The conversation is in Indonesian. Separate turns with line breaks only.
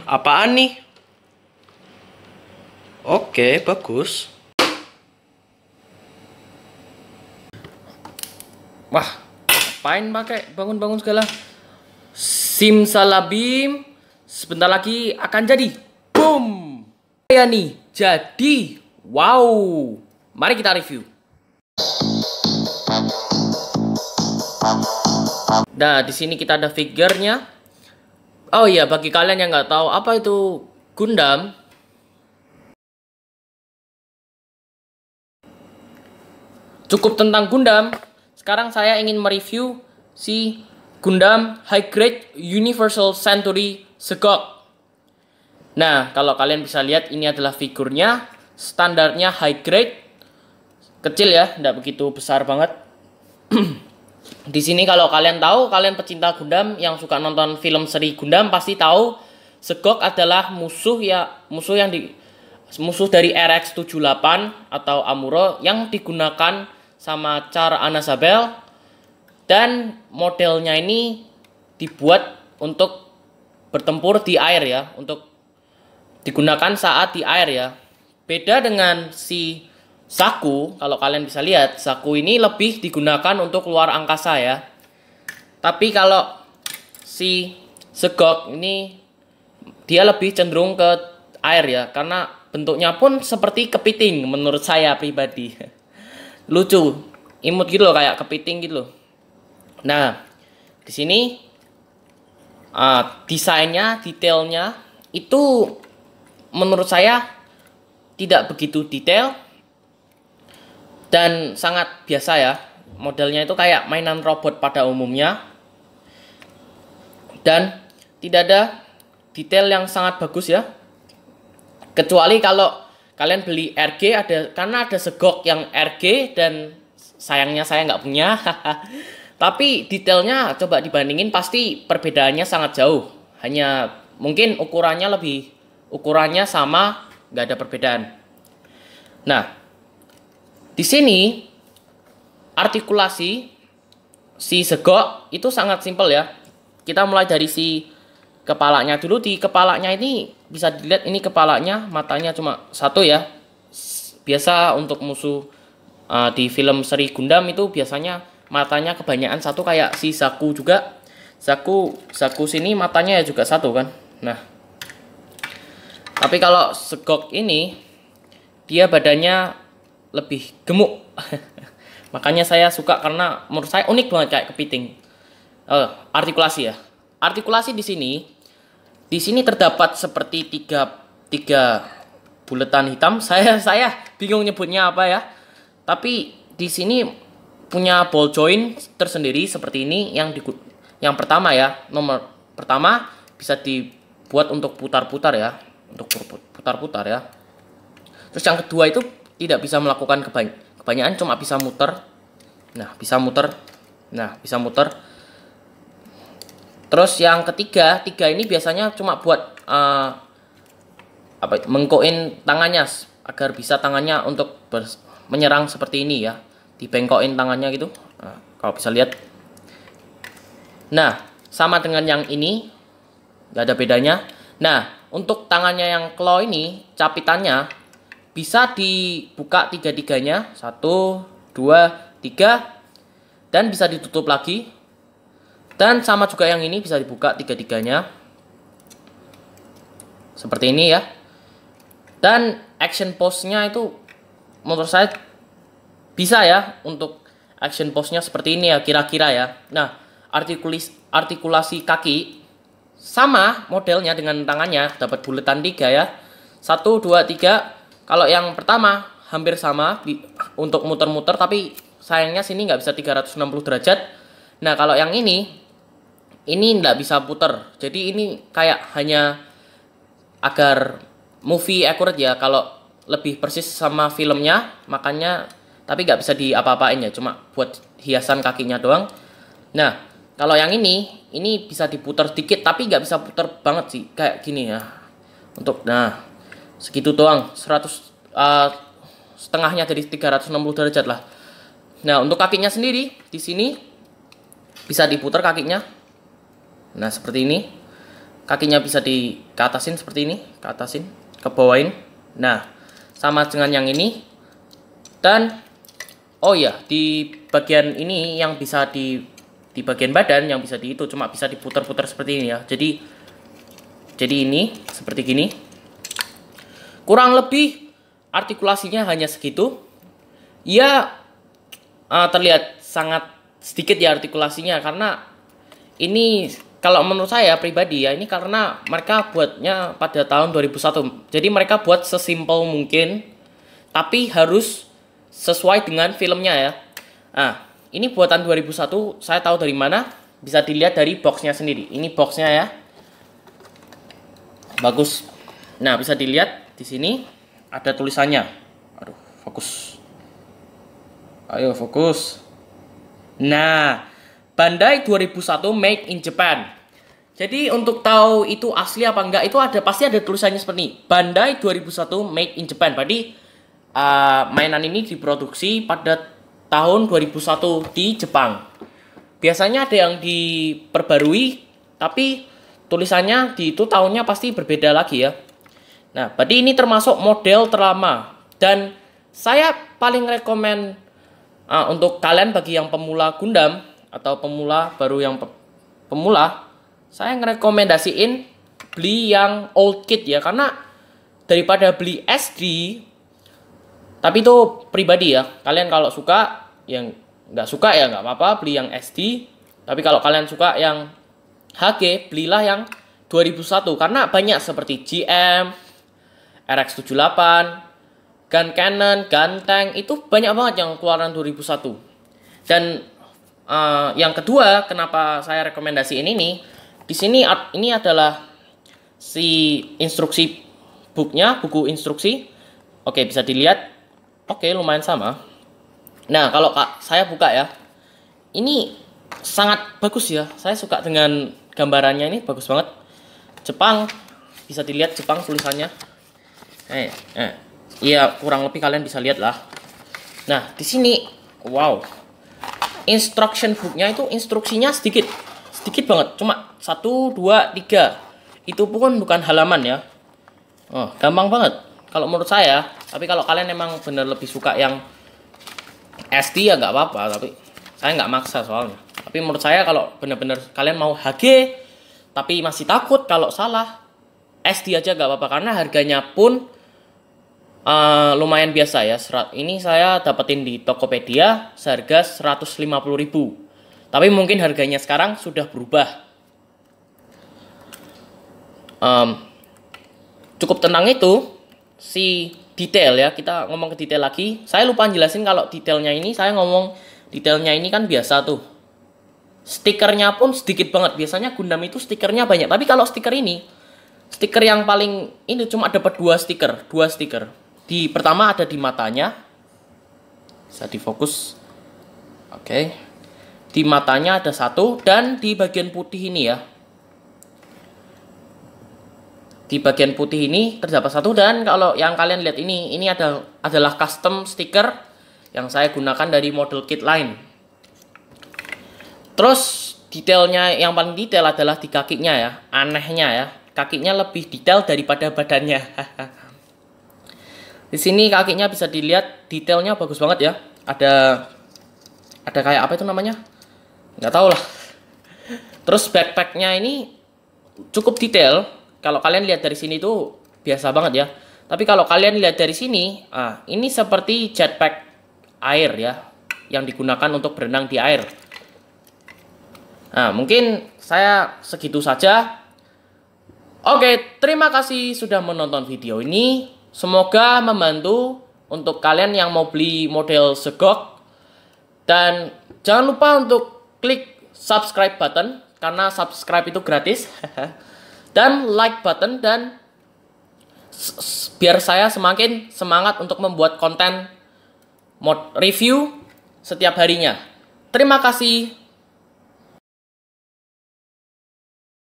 Apaan nih? Oke, bagus. Wah, ngapain pakai bangun-bangun segala? Simsalabim, sebentar lagi akan jadi. Boom! Ya nih, jadi. Wow. Mari kita review. Nah, di sini kita ada figurnya. Oh iya, bagi kalian yang nggak tahu apa itu Gundam, cukup tentang Gundam. Sekarang saya ingin mereview si Gundam High Grade Universal Century Shoggoth. Nah, kalau kalian bisa lihat ini adalah figurnya, standarnya high grade, kecil ya, tidak begitu besar banget. Di sini kalau kalian tahu, kalian pecinta Gundam yang suka nonton film seri Gundam pasti tahu Shoggoth adalah musuh dari RX-78 atau Amuro yang digunakan sama Char Anazabel, dan modelnya ini dibuat untuk bertempur di air ya, untuk digunakan saat di air ya. Beda dengan si Zaku, kalau kalian bisa lihat, Zaku ini lebih digunakan untuk luar angkasa ya. Tapi kalau si Shoggoth ini dia lebih cenderung ke air ya, karena bentuknya pun seperti kepiting menurut saya pribadi. Lucu, imut gitu loh, kayak kepiting gitu loh. Nah, di sini desainnya, detailnya itu menurut saya tidak begitu detail dan sangat biasa ya. Modelnya itu kayak mainan robot pada umumnya, dan tidak ada detail yang sangat bagus ya. Kecuali kalau kalian beli RG, karena ada Shoggoth yang RG dan sayangnya saya nggak punya. Tapi detailnya coba dibandingin pasti perbedaannya sangat jauh. Hanya mungkin ukurannya sama, nggak ada perbedaan. Nah, di sini artikulasi si Shoggoth itu sangat simpel ya. Kita mulai dari si kepalanya dulu. Di kepalanya ini bisa dilihat, ini kepalanya, matanya cuma satu ya. Biasa untuk musuh di film seri Gundam itu biasanya matanya kebanyakan satu, kayak si Zaku juga. Zaku sini matanya ya juga satu kan. Nah, tapi kalau Shoggoth ini dia badannya lebih gemuk. Makanya saya suka, karena menurut saya unik banget kayak kepiting. Artikulasi ya. Artikulasi di sini terdapat seperti tiga buletan hitam. Saya bingung nyebutnya apa ya. Tapi di sini punya ball joint tersendiri seperti ini. Yang pertama ya, nomor pertama bisa dibuat untuk putar-putar ya. Untuk putar-putar ya. Terus yang kedua itu tidak bisa melakukan kebanyakan, cuma bisa muter. Nah, bisa muter. Terus yang tiga ini biasanya cuma buat mengkoin tangannya agar bisa tangannya untuk menyerang seperti ini ya. Dibengkokin tangannya gitu. Nah, kalau bisa lihat. Nah, sama dengan yang ini, nggak ada bedanya. Nah, untuk tangannya yang claw ini, capitannya bisa dibuka tiga-tiganya, 1, 2, 3, dan bisa ditutup lagi. Dan sama juga yang ini bisa dibuka tiga-tiganya, seperti ini ya. Dan action pose-nya itu menurut saya bisa ya, untuk action pose-nya seperti ini ya kira-kira ya. Nah, artikulasi kaki sama modelnya dengan tangannya, dapat buletan 3 ya. 1, 2, 3. Kalau yang pertama hampir sama untuk muter-muter, tapi sayangnya sini nggak bisa 360 derajat. Nah, kalau yang ini nggak bisa puter. Jadi ini kayak hanya agar movie accurate ya, kalau lebih persis sama filmnya, makanya, tapi nggak bisa diapa-apain ya, cuma buat hiasan kakinya doang. Nah, kalau yang ini bisa diputar dikit, tapi nggak bisa putar banget sih, kayak gini ya. Nah, segitu doang, setengahnya dari 360 derajat lah. Nah, untuk kakinya sendiri di sini bisa diputar kakinya. Nah, seperti ini. Kakinya bisa ke atasin seperti ini, ke atasin, ke bawain. Nah, sama dengan yang ini. Dan oh ya, di bagian ini yang bisa di bagian badan yang bisa itu cuma bisa diputar-putar seperti ini ya. Jadi ini seperti gini. Kurang lebih artikulasinya hanya segitu. Ya, terlihat sangat sedikit ya artikulasinya, karena ini kalau menurut saya pribadi ya, ini karena mereka buatnya pada tahun 2001. Jadi mereka buat sesimpel mungkin, tapi harus sesuai dengan filmnya ya. Nah, ini buatan 2001, saya tahu dari mana? Bisa dilihat dari boxnya sendiri. Ini boxnya ya. Bagus. Nah, bisa dilihat di sini ada tulisannya. Aduh, fokus. Ayo fokus. Nah, Bandai 2001 Made in Japan. Jadi untuk tahu itu asli apa enggak, itu pasti ada tulisannya seperti ini. Bandai 2001 Made in Japan. Berarti mainan ini diproduksi pada tahun 2001 di Jepang. Biasanya ada yang diperbarui, tapi tulisannya di itu tahunnya pasti berbeda lagi ya. Nah, berarti ini termasuk model terlama. Dan saya paling rekomen untuk kalian bagi yang pemula Gundam atau pemula baru yang pemula, saya ngerekomendasiin beli yang old kit ya, karena daripada beli SD, tapi itu pribadi ya. Kalian kalau suka, yang nggak suka ya nggak apa-apa beli yang SD. Tapi kalau kalian suka yang HG, belilah yang 2001 karena banyak seperti GM, RX78, Gun Cannon, Gun Tank, itu banyak banget yang keluaran 2001. Dan yang kedua, kenapa saya rekomendasiin ini? Di sini ini adalah si instruksi booknya, buku instruksi. Oke, bisa dilihat. Oke, lumayan sama. Nah, kalau saya buka ya, ini sangat bagus ya. Saya suka dengan gambarannya, ini bagus banget. Jepang, bisa dilihat Jepang tulisannya. Iya, kurang lebih kalian bisa lihat lah. Nah, di sini, wow, instruction booknya itu instruksinya sedikit banget, cuma 1, 2, 3. Itu pun bukan halaman ya. Oh, gampang banget kalau menurut saya. Tapi kalau kalian emang bener lebih suka yang SD ya nggak apa-apa, tapi saya nggak maksa soalnya. Tapi menurut saya kalau bener-bener kalian mau HG tapi masih takut kalau salah, SD aja nggak apa-apa karena harganya pun lumayan biasa ya. Ini saya dapetin di Tokopedia seharga 150.000. Tapi mungkin harganya sekarang sudah berubah. Cukup tenang itu si detail ya. Kita ngomong ke detail lagi. Saya lupa jelasin kalau detailnya ini. Saya ngomong detailnya ini kan biasa tuh. Stikernya pun sedikit banget. Biasanya Gundam itu stikernya banyak. Tapi kalau stiker ini, stiker yang paling ini cuma dapat 2 stiker. Di pertama ada di matanya. Bisa difokus. Oke. Di matanya ada 1 dan di bagian putih ini ya. Di bagian putih ini terdapat 1 dan kalau yang kalian lihat ini adalah custom stiker yang saya gunakan dari model kit lain. Terus detailnya yang paling detail adalah di kakinya ya. Anehnya ya, kakinya lebih detail daripada badannya. Di sini kakinya bisa dilihat detailnya bagus banget ya. Ada kayak apa itu namanya? Nggak tahu lah. Terus backpacknya ini cukup detail. Kalau kalian lihat dari sini tuh biasa banget ya. Tapi kalau kalian lihat dari sini, ini seperti jetpack air ya, yang digunakan untuk berenang di air. Nah, mungkin saya segitu saja. Oke, terima kasih sudah menonton video ini. Semoga membantu untuk kalian yang mau beli model Segok. Dan jangan lupa untuk klik subscribe button, karena subscribe itu gratis. Dan like button, dan biar saya semakin semangat untuk membuat konten review setiap harinya. Terima kasih.